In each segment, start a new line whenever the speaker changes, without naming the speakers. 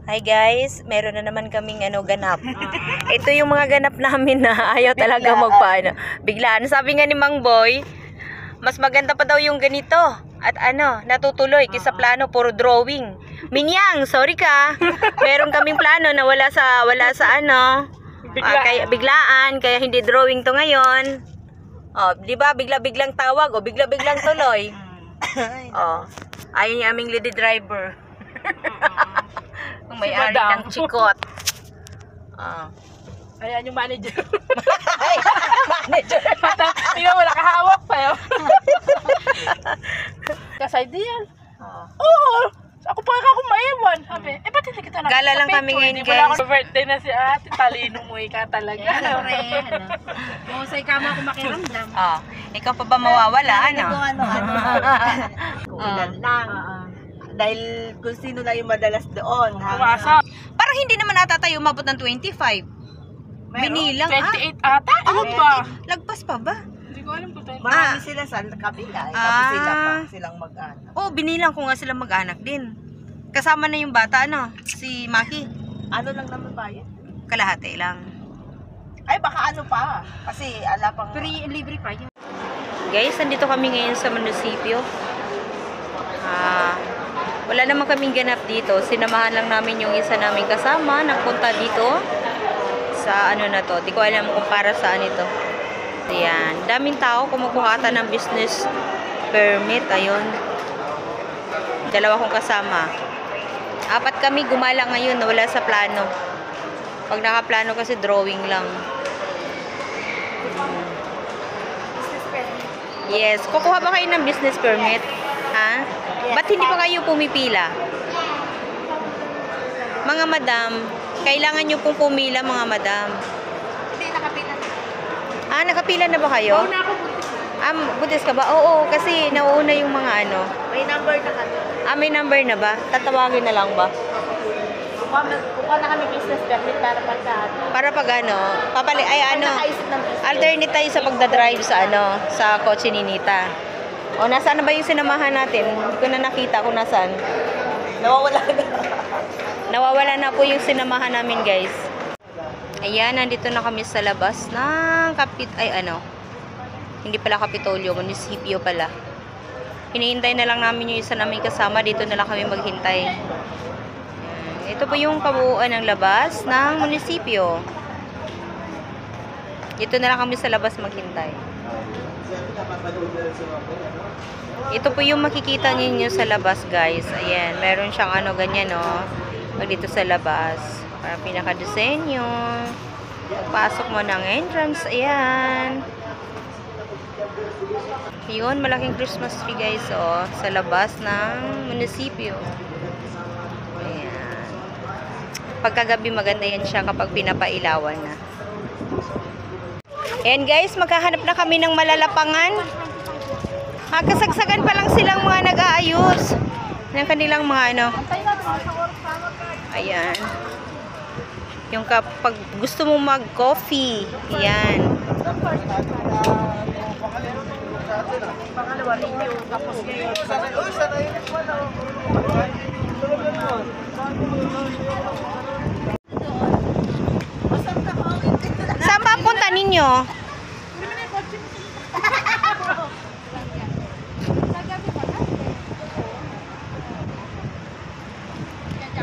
Hi guys, meron na naman kaming ganap. Ito yung mga ganap namin na ayaw talaga magpaano. Biglaan. Sabi nga ni Mang Boy, mas maganda pa daw yung ganito. At natutuloy kaysa plano, puro drawing. Minyang, sorry ka. Meron kaming plano na wala sa kaya biglaan, kaya hindi drawing to ngayon. Oh, di ba bigla-biglang tawag o bigla-biglang tuloy. Oh, ayun yung aming lady driver. Ang may-ari ng chikot.
Ayan yung manager.
Manager.
Tingnan mo, nakahawak pa yun. Kasay diyan. Oo. Ako pa kung maiwan. Sabi, ba't hindi kita nakita?
Gala lang kami ngayon,
guys. Wala akong birthday na si ate. Talino mo ka talaga.
Musay ka mo ako makiramdam.
Ikaw pa ba mawawala?
Kulang lang. Dahil kung sino na yung madalas doon.
Pumasok.
Parang hindi naman ata tayo umabot ng 25. Binilang.
28 ata? Ano ba?
Lagpas pa ba?
Hindi ko alam kung tayo.
Marami sila sa kabila. Tapos sila pa. Silang mag-anak.
Oo, binilang ko nga sila mag-anak din. Kasama na yung bata, si Maki.
Ano lang naman ba yan?
Kalahati lang.
Ay, baka ano pa. Kasi ala pang...
Free and libre pa yun.
Guys, nandito kami ngayon sa munisipyo. Wala naman kaming ganap dito. Sinamahan lang namin yung isa naming kasama. Nagpunta dito sa na to. Di ko alam kung para saan ito. Ayan. Daming tao kumukuha ata ng business permit. Ayun. Dalawa kong kasama. 4 kami gumala ngayon na wala sa plano. Pag nakaplano kasi drawing lang. Yes. Kukuha ba kayo ng business permit? Ha? Ba't hindi pa kayo pumipila? Mga madam, kailangan nyo pong pumila, mga madam.
Hindi, nakapila.
Nakapila na ba kayo?
Oo na ako buntis.
Buntis ka ba? Oo, kasi nauuna yung mga
May number na kami.
may number na ba? Tatawagin na lang ba?
Kukuha na kami business permit para pagka...
Para pag
Nakaisip ng business.
alternate tayo sa pagdadrive sa kotse ni Nita. O, nasaan na ba yung sinamahan natin? Hindi ko na nakita kung nasaan.
Nawawala na.
Nawawala na po yung sinamahan namin, guys. Ayan, nandito na kami sa labas ng hindi pala Kapitolyo, munisipyo pala. Hinihintay na lang namin yung isa namin kasama. Dito na lang kami maghintay. Ito po yung kabuuan ng labas ng munisipyo. Dito na lang kami sa labas maghintay. Ito po yung makikita ninyo sa labas, guys. Ayan, meron siyang ganyan, pag dito sa labas. Para pinaka-disenyo. Pagpasok mo ng entrance, ayan. Yun, malaking Christmas tree, guys, sa labas ng munisipyo. Ayan. Pagkagabi, maganda yan siya kapag pinapailawan na. Ayan, guys, maghahanap na kami ng malalapangan. Magkasagsagan pa lang silang mga nag-aayos ng kanilang mga Ayan. Yung kapag gusto mo mag-coffee. Ayan. Saan ba punta ninyo?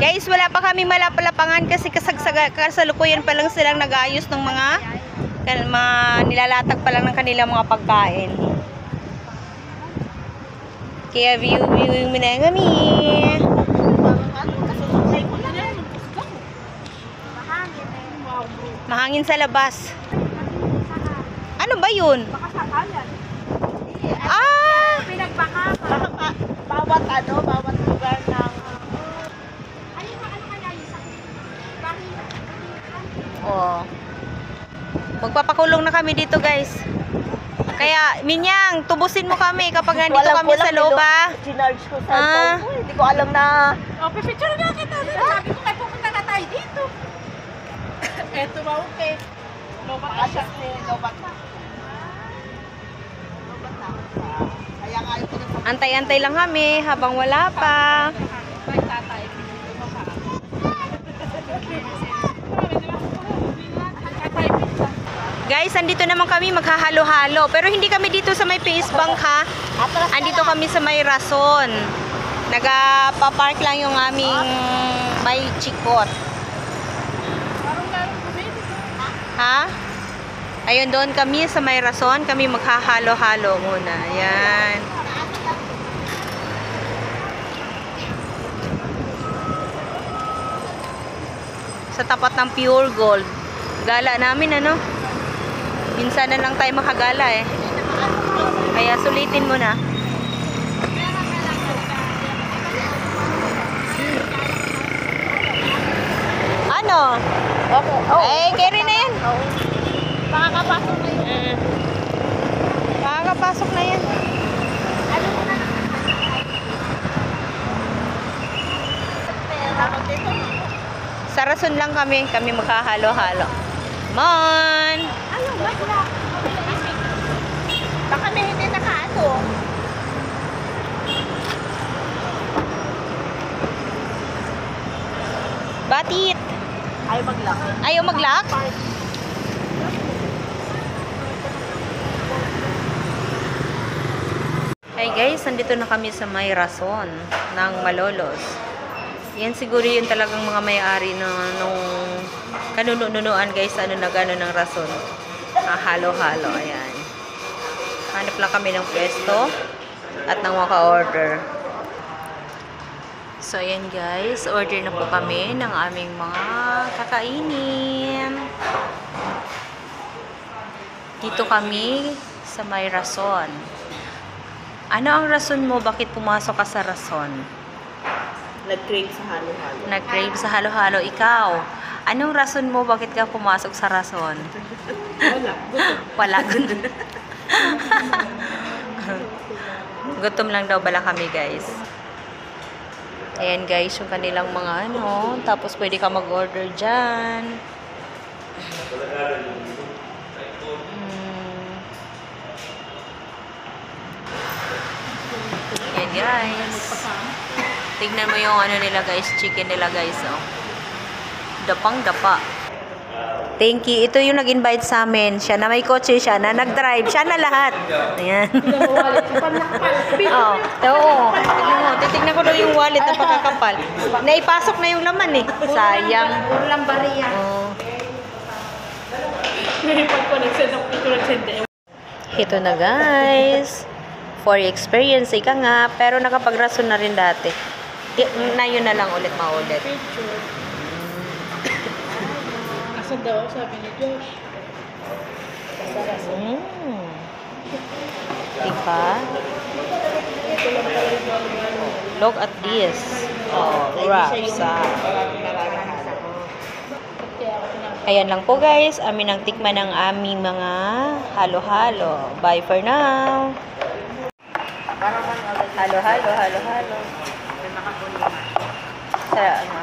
Guys, wala pa kami malapalapangan kasi kasalukuyan pa lang silang nag-aayos ng mga nilalatag pa lang ng kanilang mga pagkain. Kaya viewing mo na kami. Mahangin sa labas. Ano ba yun?
Pinagbaka. Bawat lugar ng...
Magpapakulong na kami dito, guys. Kaya, Minyang, tubusin mo kami kapag nandito kami sa loob,
Ginarge ko sa phone ko. Hindi ko alam na...
Pipicture na kita. Sabi ko kayo pupunta na tayo dito. Eto ba, okay. Lobat na siya.
Lobat na. Kaya nga ito na...
Antay-antay lang kami habang wala pa.
Tatay.
Guys, andito naman kami maghahalo-halo. Pero hindi kami dito sa may PS Bank ha. Andito kami sa may Rason. Nagapapark lang yung aming may chikot. Ha? Ayun, doon kami sa may Rason. Kami maghahalo-halo muna. Ayan. Sa tapat ng Pure Gold. Gala namin, ano? Minsan na lang tayo makagala eh. Kaya sulitin mo na. Ano?
Okay. Oh.
Eh, carry na yan.
Makakapasok na yun.
Makakapasok na yan. Sa Rason lang kami maghahalo-halo. Mon!
Ayun, bakla. Baka may hindi nakaano.
Batit!
Ayaw mag-lock.
Ayaw mag-lock? Hey guys, nandito na kami sa may Rason ng Malolos. Yan siguro yung talagang mga may-ari na nung kanununuan guys, ano na gano'n ng Rason. Halo-halo, ayan. Hanap lang kami ng pwesto at nang maka-order. So ayan guys, order na po kami ng aming mga kakainin. Dito kami sa may Rason. Ano ang rason mo? Bakit pumasok ka sa Rason?
Nag-crave sa halo-halo.
Nag-crave sa halo-halo. Ikaw, anong rason mo? Bakit ka pumasok sa Rason?
Wala.
Wala. Gutom lang daw bala kami guys. Ayan guys, yung kanilang mga ano. Tapos pwede ka mag-order dyan. Ayan guys. Tignan mo yung ano nila guys, chicken nila guys. Oh. Dapang-dapa. Thank you. Ito yung nag-invite sa amin. Siya na may kotse, siya na nag-drive, siya na lahat. Ayan. Oh, oo. Tignan mo, titignan ko daw yung wallet na pagkakapal. Naipasok na yung laman eh. Sayang.
Ulang bariya.
Oh.
Nag-send.
Ito na guys. For experience, ika nga. Pero nakapag-rason na rin dati. Na yun na lang ulit maulit.
Asan daw, sabi ni Josh.
Diba? Look at this. Oh, wraps. Ayan lang po guys. Amin ang tikman ng aming mga halo-halo. Bye for now. Halo-halo. Sa ano?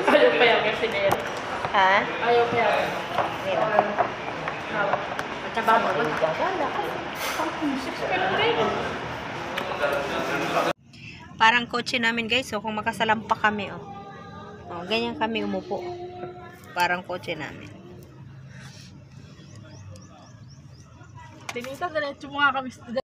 Ayaw pa yan kasi na yan.
Ha?
Ayaw pa yan. Matababa ko.
Parang kotse namin guys. So, kung makasalampa kami. Ganyan kami umupo. Parang kotse namin.
Tinita, diretso mo nga kami.